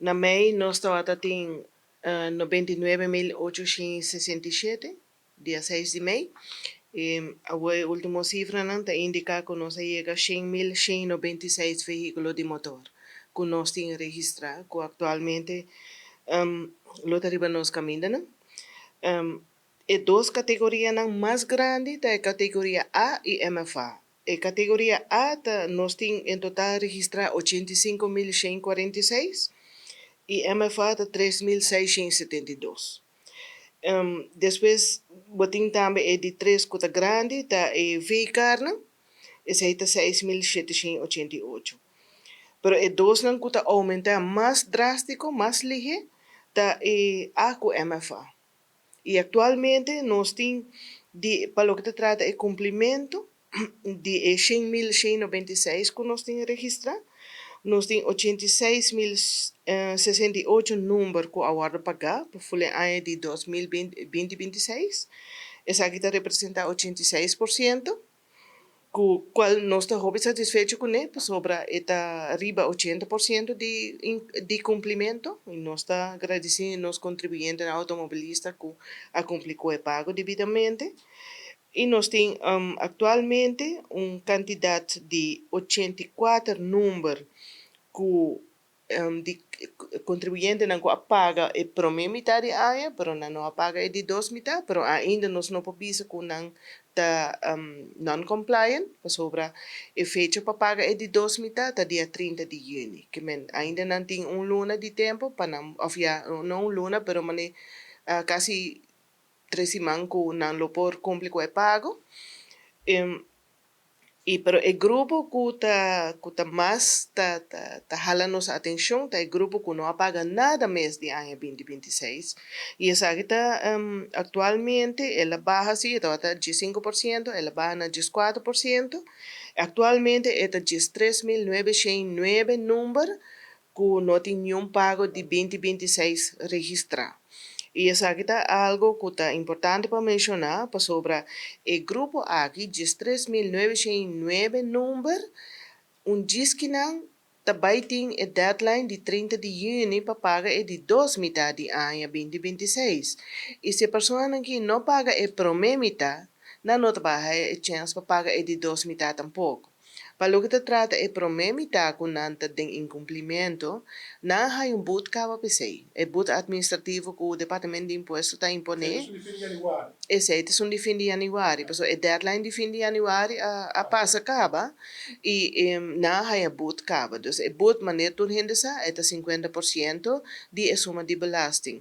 Na mei, nós estava tem 99.867, dia 6 de maio. E a última cifra não está indica que nós chega a 100.196 veículos de motor que nós temos registrado, que atualmente lotariba nós caminhando. E duas categorias mais grandes, é a categoria A e MFA. A categoria A, nós temos em total registrado 85.146 e MFA está 3.672. Depois, botin também é de três cotas grandes, tá é V-Carne, esse aí está 6.788. Pero é dois não que aumenta mais drástico, mais ligeiro, tá é A com MFA. E atualmente nós temos, para o que se trata de cumprimento, de 100.196 que nós temos registrado, nós temos 86.068 números que agora pagar para o ano de 2026. Essa aqui representa 86%, com qual nós estamos satisfeitos com ele, sobra está arriba 80% de cumprimento, e nós estamos agradecendo aos contribuintes automobilistas que a cumprir com o pago devidamente. E nós temos atualmente uma quantidade de 84 números que de contribuinte não paga é para a metade de ano, mas não paga é de duas metades, mas ainda nós não podemos que não está non-compliant, sobra a fecha para pagar é de duas metades, até dia 30 de junho, que ainda não tem luna de tempo, para não, não luna, mas quase 3 semanas que não lo por cumprir com o pago. Pero o grupo que tá mais tá jalando nossa atenção é o grupo que não paga nada mês de ano 2026. E essa aqui atualmente, ela baixa assim, está de 5%, ela baixa na 4%. Atualmente, está de 3.909 números que não tem nenhum pago de 2026 registrado. E essa aqui está algo que está importante para mencionar, para sobre o grupo aqui de 3.909 números, diz que não também tem a deadline de 30 de junho para pagar de 2 metades de ano 2026. E se a pessoa aqui não paga a primeira metade, não vai a chance para pagar de 2 metades tampouco. Para o que se trata é primeira metade que não tem incumprimento, não há boot cava PC. É boot administrativo que o Departamento de Impostos está impondo. Esse é um de fim de janeiro. É deadline de fim de janeiro a passa acaba e não há boot cava. Então, é boot maneira tudo rende é 50% de suma de belasting.